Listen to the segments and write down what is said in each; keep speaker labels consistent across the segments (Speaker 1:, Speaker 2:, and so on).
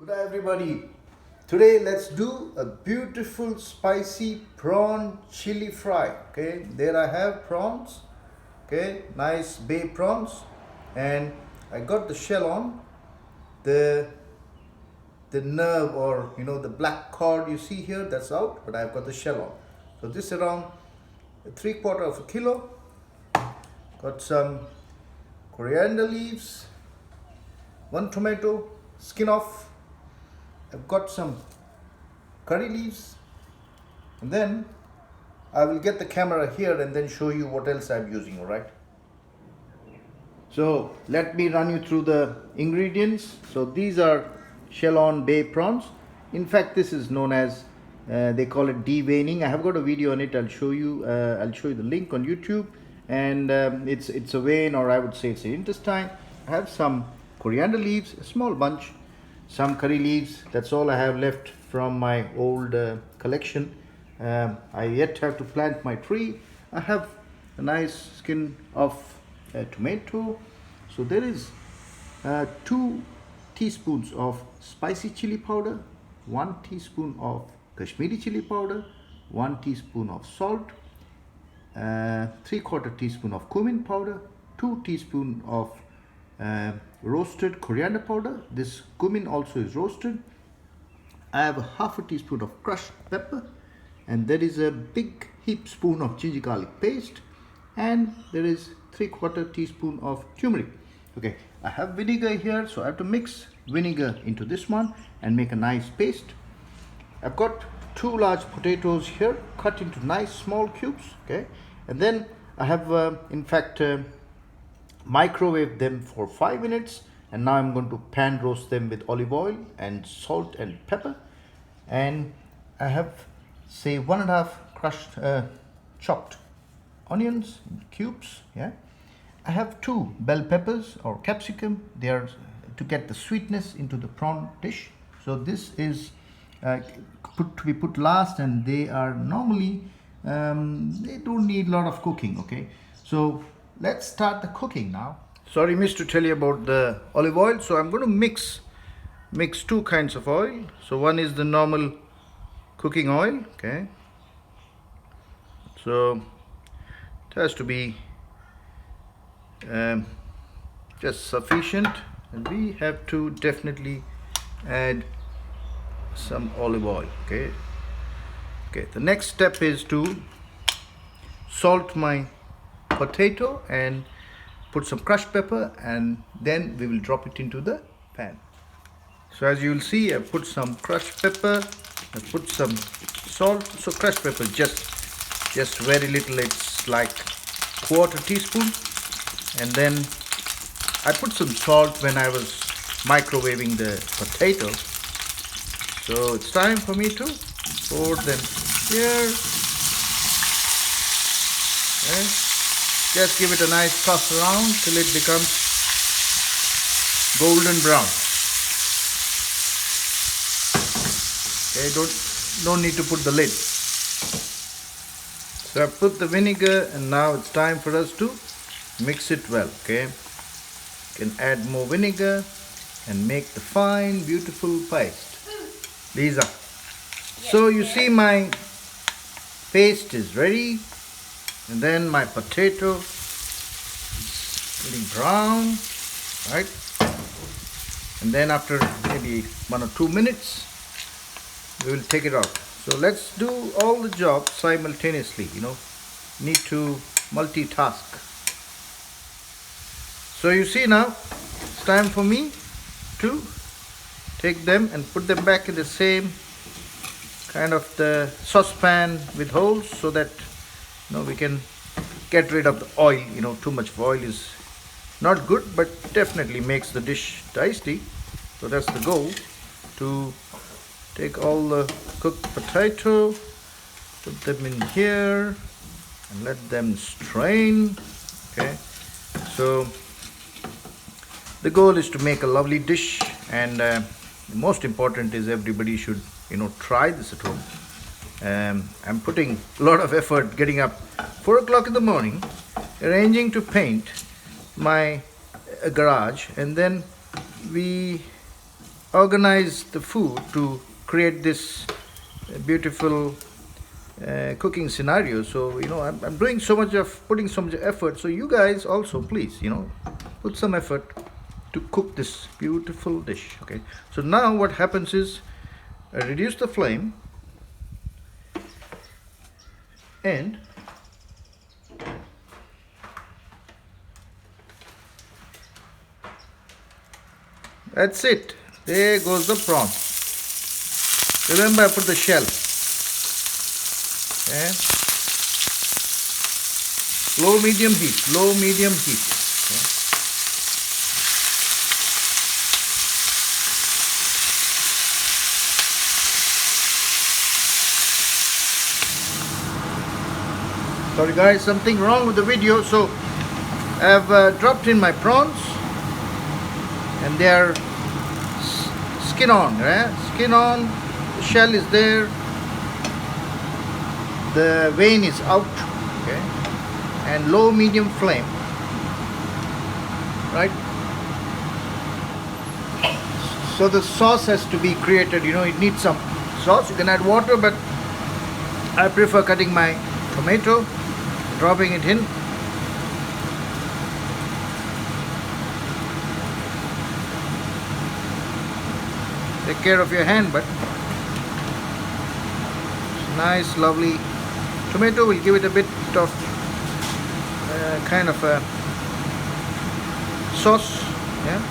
Speaker 1: Good day everybody. Today let's do a beautiful spicy prawn chili fry. Okay, there I have prawns. Okay, nice bay prawns, and I got the shell on. The nerve, or the black cord you see here, that's out, but I've got the shell on. So this is around 3/4 of a kilo. Got some coriander leaves, one tomato, skin off. I've got some curry leaves, and then I will get the camera here and then show you what else I'm using. All right, so let me run you through the ingredients. So these are shell-on bay prawns. In fact, this is known as they call it deveining. I have got a video on it. I'll show you the link on YouTube, and it's a vein, or I would say it's an intestine. I have some coriander leaves, a small bunch, some curry leaves. That's all I have left from my old collection. I yet have to plant my tree. I have a nice skin of tomato. So there is 2 teaspoons of spicy chili powder, 1 teaspoon of Kashmiri chili powder, 1 teaspoon of salt, 3/4 teaspoon of cumin powder, 2 teaspoon of roasted coriander powder. This cumin also is roasted. I have a 1/2 teaspoon of crushed pepper, and there is a big heap spoon of ginger garlic paste, and there is 3/4 teaspoon of turmeric. Okay, I have vinegar here, so I have to mix vinegar into this one and make a nice paste. I've got 2 large potatoes here, cut into nice small cubes. Okay, and then I have microwave them for 5 minutes, and now I'm going to pan roast them with olive oil and salt and pepper. And I have, say, 1.5 crushed chopped onions in cubes. Yeah, I have 2 bell peppers or capsicum. They are to get the sweetness into the prawn dish. So this is to be put last, and they are normally they don't need a lot of cooking. Okay, so let's start the cooking now. Sorry, missed to tell you about the olive oil. So I'm going to mix 2 kinds of oil. So one is the normal cooking oil. Okay, so it has to be just sufficient, and we have to definitely add some olive oil. Okay, the next step is to salt my potato and put some crushed pepper, and then we will drop it into the pan. So as you will see, I put some crushed pepper, I put some salt. So crushed pepper, just very little, it's like 1/4 teaspoon. And then I put some salt when I was microwaving the potato. So it's time for me to pour them here. Okay. Just give it a nice toss around till it becomes golden brown. Okay, don't need to put the lid. So I put the vinegar, and now it's time for us to mix it well. Okay, you can add more vinegar and make the fine, beautiful paste. Lisa. So you see my paste is ready, and then my potato is getting brown, right? And then after maybe 1 or 2 minutes, we will take it out. So let's do all the jobs simultaneously. Need to multitask. So you see now, it's time for me to take them and put them back in the same kind of the saucepan with holes, so that we can get rid of the oil. Too much oil is not good, but definitely makes the dish tasty. So that's the goal, to take all the cooked potato, put them in here, and let them strain. Okay, so the goal is to make a lovely dish, and the most important is everybody should try this at home. I'm putting a lot of effort getting up 4 o'clock in the morning, arranging to paint my garage, and then we organize the food to create this beautiful cooking scenario. So I'm doing so much of putting so much effort. So you guys also please put some effort to cook this beautiful dish. Okay. So now what happens is I reduce the flame and that's it. There goes the prawns. Remember, I put the shell. Okay. Low medium heat. Low medium heat. Okay. Sorry guys, something wrong with the video. So I've dropped in my prawns and they are skin on, right? Skin on. The shell is there. The vein is out. Okay. And low medium flame, right? So the sauce has to be created. It needs some sauce. You can add water, but I prefer cutting my tomato, dropping it in. Take care of your hand, but nice, lovely tomato will give it a bit of kind of a sauce. Yeah.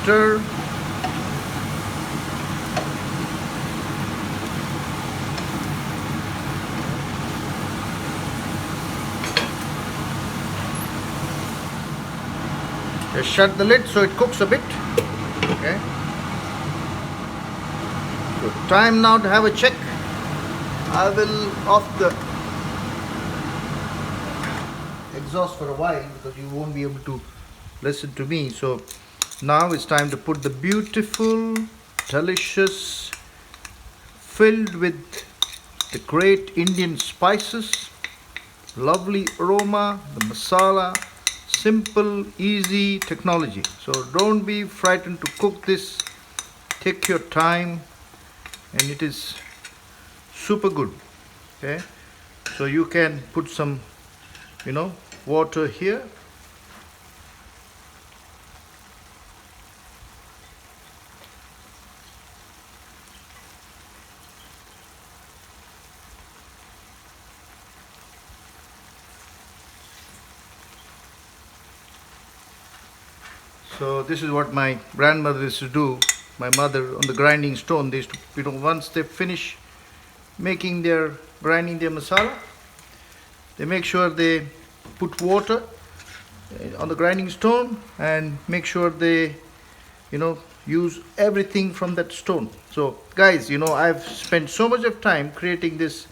Speaker 1: Stir. Just shut the lid so it cooks a bit. Okay. Good. Time now to have a check. I will off the exhaust for a while because you won't be able to listen to me. So now it's time to put the beautiful, delicious, filled with the great Indian spices, lovely aroma, the masala, simple, easy technology. So don't be frightened to cook this. Take your time and it is super good. Okay, so you can put some water here. So this is what my grandmother used to do. My mother on the grinding stone. They used to, once they finish making their grinding their masala, they make sure they put water on the grinding stone and make sure they, use everything from that stone. So guys, I've spent so much of time creating this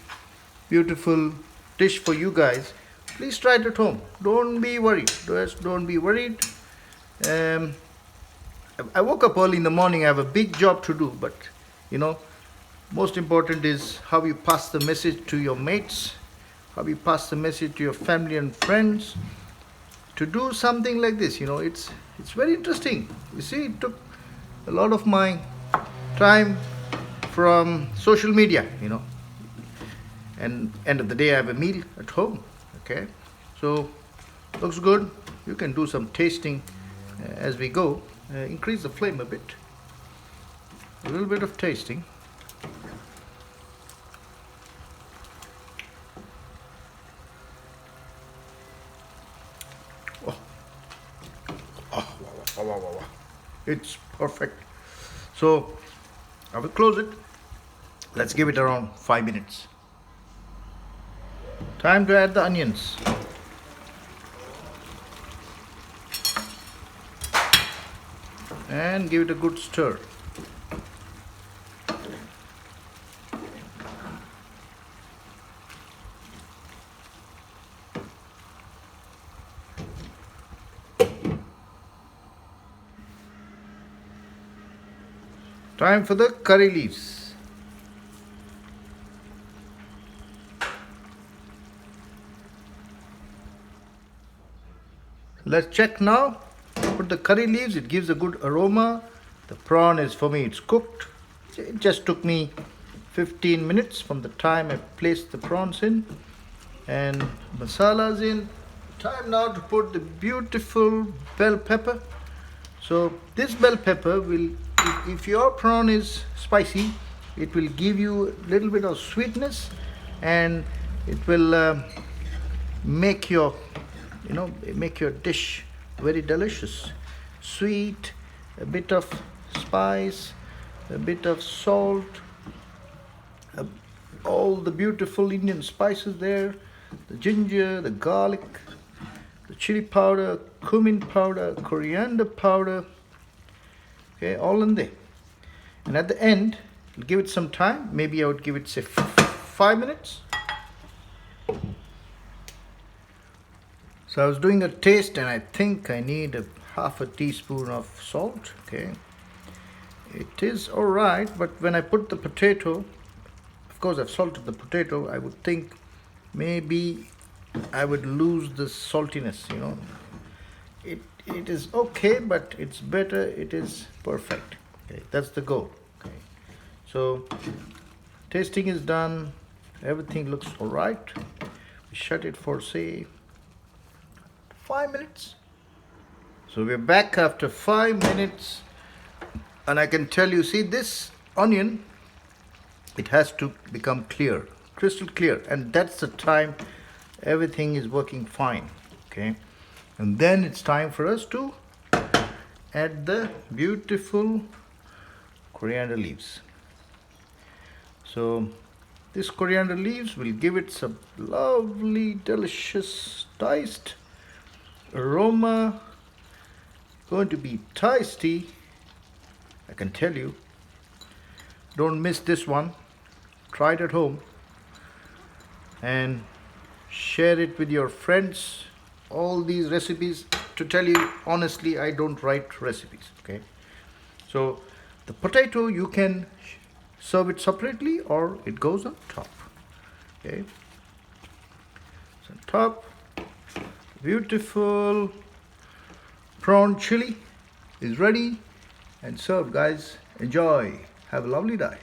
Speaker 1: beautiful dish for you guys. Please try it at home. Don't be worried. Just don't be worried. I woke up early in the morning. I have a big job to do, but most important is how you pass the message to your mates, how you pass the message to your family and friends to do something like this. It's very interesting. You see, it took a lot of my time from social media, and end of the day I have a meal at home. Okay, so looks good. You can do some tasting as we go. Increase the flame a bit, a little bit of tasting. Wow. It's perfect. So I will close it. Let's give it around 5 minutes. Time to add the onions. And give it a good stir. Time for the curry leaves. Let's check now. Put the curry leaves, it gives a good aroma. The prawn is, for me, it's cooked. It just took me 15 minutes from the time I placed the prawns in and masalas in. Time now to put the beautiful bell pepper. So this bell pepper will, if your prawn is spicy, it will give you a little bit of sweetness, and it will make your, make your dish very delicious. Sweet, a bit of spice, a bit of salt, all the beautiful Indian spices there, the ginger, the garlic, the chili powder, cumin powder, coriander powder, okay, all in there. And at the end, give it some time. Maybe I would give it, say, 5 minutes. So I was doing a taste, and I think I need a half a teaspoon of salt. Okay, it is all right, but when I put the potato, of course I've salted the potato, I would think maybe I would lose the saltiness, It is okay, but it's better, it is perfect. Okay, that's the goal. Okay, so tasting is done, everything looks all right. We shut it for, say, 5 minutes. So we're back after 5 minutes, and I can tell you, see this onion, it has to become clear, crystal clear, and that's the time everything is working fine. Okay, and then it's time for us to add the beautiful coriander leaves. So this coriander leaves will give it some lovely, delicious, diced aroma. Going to be tasty, I can tell you. Don't miss this one. Try it at home and share it with your friends. All these recipes, to tell you honestly, I don't write recipes. Okay, so the potato, you can serve it separately or it goes on top. Okay, so on top, beautiful prawn chili is ready and served, guys. Enjoy. Have a lovely day.